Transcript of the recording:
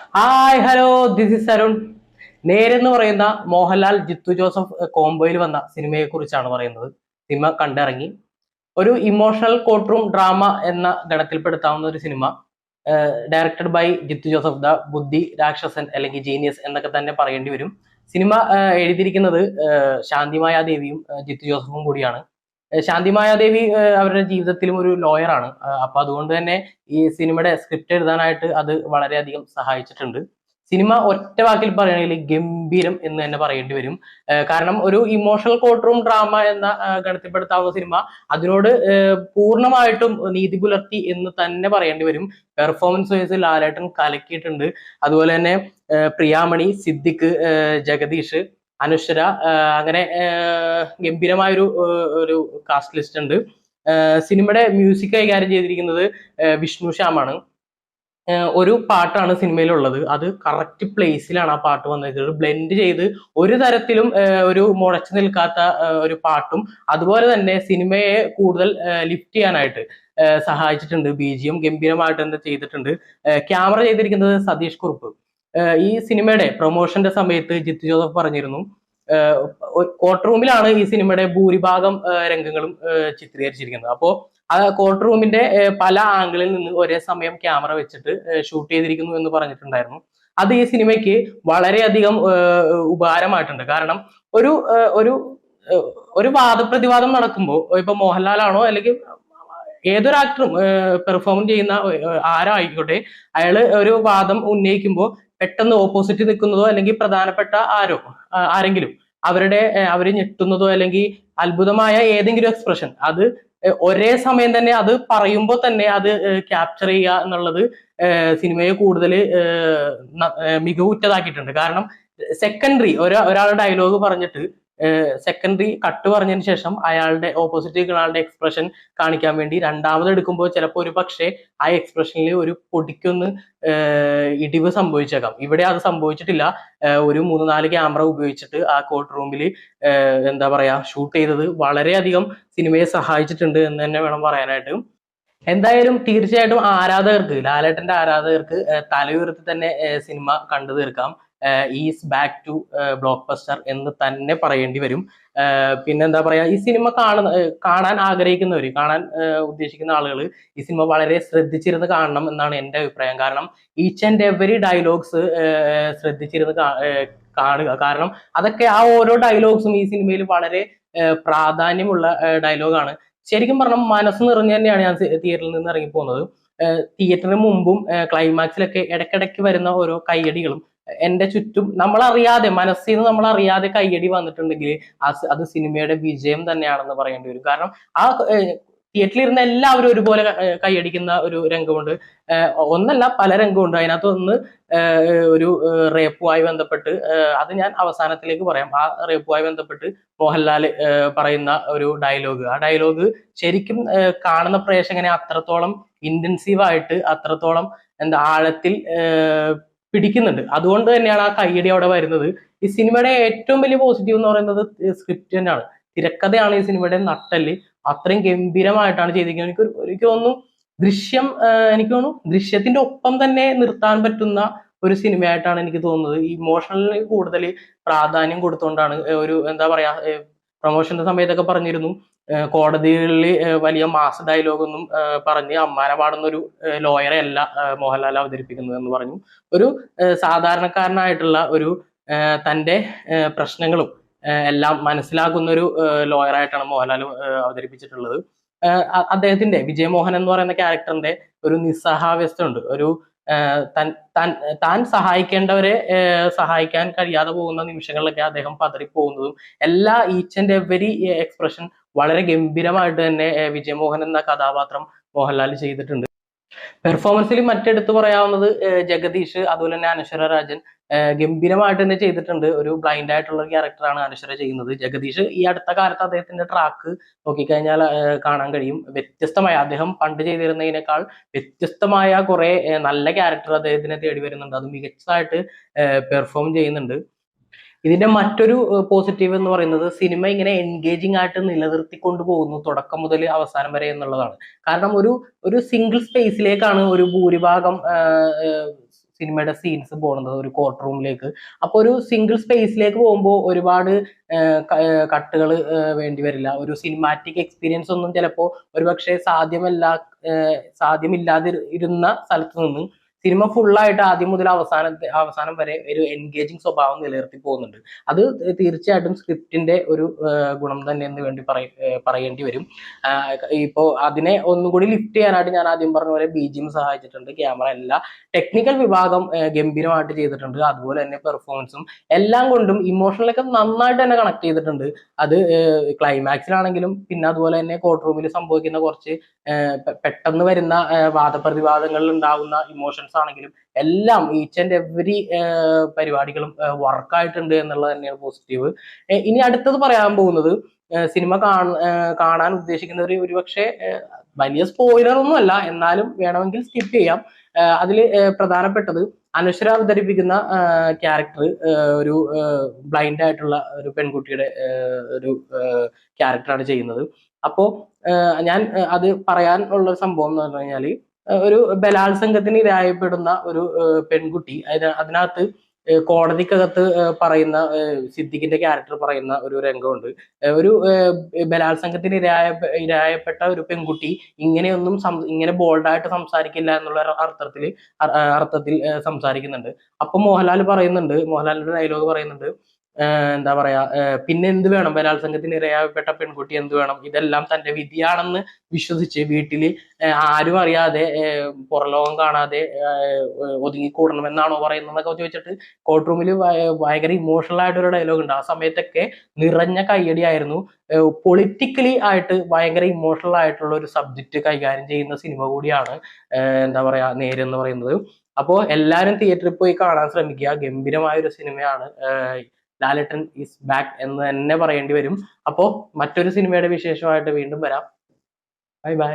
Hi hello, this is Arun. നേരെന്ന് പറയുന്ന മോഹൻലാൽ ജിത്തു ജോസഫ് കോംബോയിൽ വന്ന സിനിമയെ കുറിച്ചാണ് പറയുന്നത്. സിനിമ കണ്ടിറങ്ങി. ഒരു ഇമോഷണൽ കോർട്ട് റൂം ഡ്രാമ എന്ന ഗണത്തിൽപ്പെടുത്താവുന്ന ഒരു സിനിമ, directed by Jeethu Joseph, the ബുദ്ധി രാക്ഷസൻ അല്ലെങ്കിൽ ജീനിയസ് എന്നൊക്കെ തന്നെ പറയേണ്ടി വരും. സിനിമ എഴുതിയിരിക്കുന്നത് ശാന്തിമായ ദേവിയും ജിത്തു ജോസഫും കൂടിയാണ്. ശാന്തി മായാദേവി അവരുടെ ജീവിതത്തിലും ഒരു ലോയറാണ്. അപ്പൊ അതുകൊണ്ട് തന്നെ ഈ സിനിമയുടെ സ്ക്രിപ്റ്റ് എഴുതാനായിട്ട് അത് വളരെയധികം സഹായിച്ചിട്ടുണ്ട്. സിനിമ ഒറ്റ വാക്കിൽ പറയുകയാണെങ്കിൽ ഗംഭീരം എന്ന് തന്നെ പറയേണ്ടി വരും. കാരണം ഒരു ഇമോഷണൽ കോർട്ട് റൂം ഡ്രാമ എന്ന ഗണത്തിൽപ്പെടുത്താവുന്ന സിനിമ അതിനോട് പൂർണ്ണമായിട്ടും നീതി പുലർത്തി എന്ന് തന്നെ പറയേണ്ടി വരും. പെർഫോമൻസ് വൈസ് ലാലേട്ടൻ കലക്കിയിട്ടുണ്ട്. അതുപോലെ തന്നെ പ്രിയാമണി, സിദ്ദിഖ്, ജഗദീഷ്, അനുശ്വര, അങ്ങനെ ഗംഭീരമായൊരു ഒരു കാസ്റ്റ് ലിസ്റ്റ് ഉണ്ട്. സിനിമയുടെ മ്യൂസിക് കൈകാര്യം ചെയ്തിരിക്കുന്നത് വിഷ്ണു ശ്യാമാണ്. ഒരു പാട്ടാണ് സിനിമയിലുള്ളത്. അത് കറക്റ്റ് പ്ലേസിലാണ് ആ പാട്ട് വന്നിരിക്കുന്നത്. ബ്ലെൻഡ് ചെയ്ത് ഒരു തരത്തിലും ഒരു മുഴച്ചു നിൽക്കാത്ത ഒരു പാട്ടും അതുപോലെ തന്നെ സിനിമയെ കൂടുതൽ ലിഫ്റ്റ് ചെയ്യാനായിട്ട് സഹായിച്ചിട്ടുണ്ട്. BGM ഗംഭീരമായിട്ട് തന്നെ ചെയ്തിട്ടുണ്ട്. ക്യാമറ ചെയ്തിരിക്കുന്നത് സതീഷ് കുറുപ്പ്. ഈ സിനിമയുടെ പ്രൊമോഷന്റെ സമയത്ത് ജിത്തു ജോസഫ് പറഞ്ഞിരുന്നു, കോർട്ട് റൂമിലാണ് ഈ സിനിമയുടെ ഭൂരിഭാഗം രംഗങ്ങളും ചിത്രീകരിച്ചിരിക്കുന്നത്. അപ്പോൾ ആ കോർട്ട് റൂമിന്റെ പല ആംഗിളിൽ നിന്ന് ഒരേ സമയം ക്യാമറ വെച്ചിട്ട് ഷൂട്ട് ചെയ്തിരിക്കുന്നു എന്ന് പറഞ്ഞിട്ടുണ്ടായിരുന്നു. അത് ഈ സിനിമയ്ക്ക് വളരെയധികം ഉപകാരമായിട്ടുണ്ട്. കാരണം ഒരു ഒരു ഒരു വാദപ്രതിവാദം നടക്കുമ്പോൾ, ഇപ്പൊ മോഹൻലാലാണോ അല്ലെങ്കിൽ ഏതൊരു ആക്ടറും പെർഫോം ചെയ്യുന്ന ആരായിക്കോട്ടെ, അയാള് ഒരു വാദം ഉന്നയിക്കുമ്പോൾ പെട്ടെന്ന് ഓപ്പോസിറ്റ് നിൽക്കുന്നതോ അല്ലെങ്കിൽ പ്രധാനപ്പെട്ട ആരെങ്കിലും അവര് ഞെട്ടുന്നതോ അല്ലെങ്കിൽ അത്ഭുതമായ ഏതെങ്കിലും എക്സ്പ്രഷൻ അത് ഒരേ സമയം തന്നെ അത് പറയുമ്പോൾ തന്നെ അത് ക്യാപ്ചർ ചെയ്യുക എന്നുള്ളത് സിനിമയെ കൂടുതൽ മികവുറ്റതാക്കിയിട്ടുണ്ട്. കാരണം സെക്കൻഡറി ഒരാളുടെ ഡയലോഗ് പറഞ്ഞിട്ട് സെക്കൻഡറി കട്ട് പറഞ്ഞതിന് ശേഷം അയാളുടെ ഓപ്പോസിറ്റ് നിൽക്കുന്ന ആളുടെ എക്സ്പ്രഷൻ കാണിക്കാൻ വേണ്ടി രണ്ടാമത് എടുക്കുമ്പോൾ ചിലപ്പോൾ ഒരു പക്ഷേ ആ എക്സ്പ്രഷനിൽ ഒരു പൊടിക്കൊന്ന് ഇടിവ് സംഭവിച്ചേക്കാം. ഇവിടെ അത് സംഭവിച്ചിട്ടില്ല. ഒരു 3-4 ക്യാമറ ഉപയോഗിച്ചിട്ട് ആ കോർട്ട് റൂമിൽ എന്താ പറയാ ഷൂട്ട് ചെയ്തത് വളരെയധികം സിനിമയെ സഹായിച്ചിട്ടുണ്ട് എന്ന് തന്നെ വേണം പറയാനായിട്ട്. എന്തായാലും തീർച്ചയായിട്ടും ലാലേട്ടന്റെ ആരാധകർക്ക് തലയുയർത്തി തന്നെ സിനിമ കണ്ടു തീർക്കാം. Is back to blockbuster എന്ന് തന്നെ പറയേണ്ടി വരും. പിന്നെന്താ പറയാ, ഈ സിനിമ കാണാൻ ആഗ്രഹിക്കുന്നവര്, കാണാൻ ഉദ്ദേശിക്കുന്ന ആളുകൾ ഈ സിനിമ വളരെ ശ്രദ്ധിച്ചിരുന്ന് കാണണം എന്നാണ് എൻ്റെ അഭിപ്രായം. കാരണം ഈച്ച് ആൻഡ് എവറി ഡയലോഗ്സ് ശ്രദ്ധിച്ചിരുന്ന് കാണുക. കാരണം അതൊക്കെ ആ ഓരോ ഡയലോഗ്സും ഈ സിനിമയിൽ വളരെ പ്രാധാന്യമുള്ള ഡയലോഗാണ്. ശരിക്കും പറഞ്ഞാൽ മനസ്സ് നിറഞ്ഞു തന്നെയാണ് ഞാൻ തിയേറ്ററിൽ നിന്ന് ഇറങ്ങി പോകുന്നത്. തിയേറ്ററിന് മുമ്പും ക്ലൈമാക്സിലൊക്കെ ഇടയ്ക്കിടയ്ക്ക് വരുന്ന ഓരോ കയ്യടികളും എന്റെ ചുറ്റും നമ്മളറിയാതെ, മനസ്സിൽ നിന്ന് നമ്മളറിയാതെ കയ്യടി വന്നിട്ടുണ്ടെങ്കിൽ അത് സിനിമയുടെ വിജയം തന്നെയാണെന്ന് പറയേണ്ടി വരും. കാരണം ആ തിയേറ്ററിൽ ഇരുന്ന എല്ലാവരും ഒരുപോലെ കൈയടിക്കുന്ന ഒരു രംഗമുണ്ട്. ഒന്നല്ല, പല രംഗമുണ്ട്. അതിനകത്ത് ഒന്ന് ഒരു റേപ്പുമായി ബന്ധപ്പെട്ട്, അത് ഞാൻ അവസാനത്തിലേക്ക് പറയാം. ആ റേപ്പുമായി ബന്ധപ്പെട്ട് മോഹൻലാൽ പറയുന്ന ഒരു ഡയലോഗ്, ആ ഡയലോഗ് ശരിക്കും കാണുന്ന പ്രേക്ഷകനെ അത്രത്തോളം ഇന്റൻസീവായിട്ട്, അത്രത്തോളം ആഴത്തിൽ പിടിക്കുന്നുണ്ട്. അതുകൊണ്ട് തന്നെയാണ് ആ കയ്യടി അവിടെ വരുന്നത്. ഈ സിനിമയുടെ ഏറ്റവും വലിയ പോസിറ്റീവ് എന്ന് പറയുന്നത് സ്ക്രിപ്റ്റ് തന്നെയാണ്. തിരക്കഥയാണ് ഈ സിനിമയുടെ നട്ടെല്ല്. അത്രയും ഗംഭീരമായിട്ടാണ് ചെയ്തിരിക്കുന്നത്. എനിക്ക് തോന്നുന്നു ദൃശ്യത്തിന്റെ ഒപ്പം തന്നെ നിർത്താൻ പറ്റുന്ന ഒരു സിനിമയായിട്ടാണ് എനിക്ക് തോന്നുന്നത്. ഇമോഷണലിന് കൂടുതൽ പ്രാധാന്യം കൊടുത്തുകൊണ്ടാണ്. ഒരു എന്താ പറയാ, പ്രൊമോഷന്റെ സമയത്തൊക്കെ പറഞ്ഞിരുന്നു, കോടതികളിൽ വലിയ മാസ് ഡയലോഗൊന്നും പറഞ്ഞ് അമ്മാനെ പാടുന്ന ഒരു ലോയറെ അല്ല മോഹൻലാൽ അവതരിപ്പിക്കുന്നത് എന്ന് പറഞ്ഞു. ഒരു സാധാരണക്കാരനായിട്ടുള്ള ഒരു തന്റെ പ്രശ്നങ്ങളും എല്ലാം മനസ്സിലാക്കുന്ന ഒരു ലോയറായിട്ടാണ് മോഹൻലാൽ അവതരിപ്പിച്ചിട്ടുള്ളത്. അദ്ദേഹത്തിന്റെ വിജയമോഹൻ എന്ന് പറയുന്ന ക്യാരക്ടറിന്റെ ഒരു നിസ്സഹാവ്യസ്ഥ ഉണ്ട്. ഒരു താൻ സഹായിക്കേണ്ടവരെ സഹായിക്കാൻ കഴിയാതെ പോകുന്ന നിമിഷങ്ങളിലൊക്കെ അദ്ദേഹം പതറിപ്പോകുന്നതും എല്ലാ ഈച്ച് ആൻഡ് എവരി എക്സ്പ്രഷൻ വളരെ ഗംഭീരമായിട്ട് തന്നെ വിജയമോഹൻ എന്ന കഥാപാത്രം മോഹൻലാൽ ചെയ്തിട്ടുണ്ട്. പെർഫോമൻസിൽ മറ്റെടുത്ത് പറയാവുന്നത് ജഗദീഷ്, അതുപോലെ തന്നെ അനശ്വര രാജൻ ഗംഭീരമായിട്ട് തന്നെ ചെയ്തിട്ടുണ്ട്. ഒരു ബ്ലൈൻഡ് ആയിട്ടുള്ള ക്യാരക്ടറാണ് അനശ്വര ചെയ്യുന്നത്. ജഗദീഷ് ഈ അടുത്ത കാലത്ത് അദ്ദേഹത്തിന്റെ ട്രാക്ക് നോക്കിക്കഴിഞ്ഞാൽ കാണാൻ കഴിയും. വ്യത്യസ്തമായ, അദ്ദേഹം പണ്ട് ചെയ്തിരുന്നതിനേക്കാൾ വ്യത്യസ്തമായ കുറെ നല്ല ക്യാരക്ടർ അദ്ദേഹത്തിനെ തേടി വരുന്നുണ്ട്. അത് മികച്ചതായിട്ട് പെർഫോം ചെയ്യുന്നുണ്ട്. ഇതിന്റെ മറ്റൊരു പോസിറ്റീവ് എന്ന് പറയുന്നത് സിനിമ ഇങ്ങനെ എൻഗേജിങ് ആയിട്ട് നിലനിർത്തിക്കൊണ്ടു പോകുന്നു തുടക്കം മുതൽ അവസാനം വരെ എന്നുള്ളതാണ്. കാരണം ഒരു സിംഗിൾ സ്പേസിലേക്കാണ് ഒരു ഭൂരിഭാഗം സിനിമയുടെ സീൻസ് പോകുന്നത് ഒരു കോർട്ട് റൂമിലേക്ക്. അപ്പൊ ഒരു സിംഗിൾ സ്പേസിലേക്ക് പോകുമ്പോൾ ഒരുപാട് കട്ടുകൾ വേണ്ടി വരില്ല. ഒരു സിനിമാറ്റിക് എക്സ്പീരിയൻസ് ഒന്നും ചിലപ്പോൾ ഒരുപക്ഷെ സാധ്യമില്ലാതെ ഇരുന്ന സ്ഥലത്ത് നിന്ന് സിനിമ ഫുള്ളായിട്ട് ആദ്യം മുതൽ അവസാനം വരെ ഒരു എൻഗേജിങ് സ്വഭാവം നിലനിർത്തി പോകുന്നുണ്ട്. അത് തീർച്ചയായിട്ടും സ്ക്രിപ്റ്റിന്റെ ഒരു ഗുണം തന്നെ എന്ന് പറയേണ്ടി വരും. ഇപ്പോ അതിനെ ഒന്നും കൂടി ലിഫ്റ്റ് ചെയ്യാനായിട്ട് ഞാൻ ആദ്യം പറഞ്ഞ പോലെ BGM സഹായിച്ചിട്ടുണ്ട്. ക്യാമറ എല്ലാ ടെക്നിക്കൽ വിഭാഗം ഗംഭീരമായിട്ട് ചെയ്തിട്ടുണ്ട്. അതുപോലെ തന്നെ പെർഫോമൻസും എല്ലാം കൊണ്ടും ഇമോഷണലൊക്കെ നന്നായിട്ട് തന്നെ കണക്ട് ചെയ്തിട്ടുണ്ട്. അത് ക്ലൈമാക്സിലാണെങ്കിലും പിന്നെ അതുപോലെ തന്നെ കോർട്ട് റൂമിൽ സംഭവിക്കുന്ന കുറച്ച് പെട്ടെന്ന് വരുന്ന വാദപ്രതിവാദങ്ങളിൽ ഉണ്ടാകുന്ന ഇമോഷൻസ് ആണെങ്കിലും എല്ലാം ഈച്ച് ആൻഡ് എവറി പരിപാടികളും വർക്കായിട്ടുണ്ട് എന്നുള്ളത് തന്നെയാണ് പോസിറ്റീവ്. ഇനി അടുത്തത് പറയാൻ പോകുന്നത് സിനിമ കാണാൻ ഉദ്ദേശിക്കുന്നവർ ഒരുപക്ഷെ വലിയ സ്പോയിലർ ഒന്നും അല്ല, എന്നാലും വേണമെങ്കിൽ സ്കിപ്പ് ചെയ്യാം. അതിൽ പ്രധാനപ്പെട്ടത് അനശ്വര അവതരിപ്പിക്കുന്ന ക്യാരക്ടർ ഒരു ബ്ലൈൻഡ് ആയിട്ടുള്ള ഒരു പെൺകുട്ടിയുടെ ഒരു ക്യാരക്ടറാണ് ചെയ്യുന്നത്. അപ്പോ ഞാൻ അത് പറയാനുള്ള സംഭവം എന്ന് പറഞ്ഞു കഴിഞ്ഞാല് ഒരു ബലാത്സംഗത്തിന് ഇരയായപ്പെടുന്ന ഒരു പെൺകുട്ടി അതിനകത്ത് കോടതിക്കകത്ത് പറയുന്ന സിദ്ദിഖിന്റെ ക്യാരക്ടർ പറയുന്ന ഒരു രംഗമുണ്ട്. ഒരു ബലാത്സംഗത്തിന് ഇരയായപ്പെട്ട ഒരു പെൺകുട്ടി ഇങ്ങനെ ബോൾഡായിട്ട് സംസാരിക്കില്ല എന്നുള്ള അർത്ഥത്തിൽ സംസാരിക്കുന്നുണ്ട്. അപ്പൊ മോഹൻലാലിന്റെ ഡയലോഗ് പറയുന്നുണ്ട്, എന്താ പറയാ, പിന്നെ എന്ത് വേണം, ബലാത്സംഗത്തിന് ഇരയായപ്പെട്ട പെൺകുട്ടി എന്ത് വേണം, ഇതെല്ലാം തന്റെ വിധിയാണെന്ന് വിശ്വസിച്ച് വീട്ടില് ആരും അറിയാതെ പുറലോകം കാണാതെ ഒതുങ്ങിക്കൂടണം എന്നാണോ പറയുന്നതെന്നൊക്കെ ചോദിച്ചിട്ട് കോർട്ട് റൂമിൽ ഭയങ്കര ഇമോഷണൽ ആയിട്ടൊരു ഡയലോഗ് ഉണ്ട്. ആ സമയത്തൊക്കെ നിറഞ്ഞ കയ്യടിയായിരുന്നു. പൊളിറ്റിക്കലി ആയിട്ട് ഭയങ്കര ഇമോഷണൽ ആയിട്ടുള്ള ഒരു സബ്ജക്റ്റ് കൈകാര്യം ചെയ്യുന്ന സിനിമ കൂടിയാണ് എന്താ പറയാ നേര് എന്ന് പറയുന്നത്. അപ്പോൾ എല്ലാവരും തിയേറ്ററിൽ പോയി കാണാൻ ശ്രമിക്കുക. ഗംഭീരമായ ഒരു സിനിമയാണ്. ലാലേട്ടൻ ഈസ് ബാക്ക് എന്ന് തന്നെ പറയേണ്ടി വരും. അപ്പോ മറ്റൊരു സിനിമയുടെ വിശേഷമായിട്ട് വീണ്ടും വരാം. Bye bye.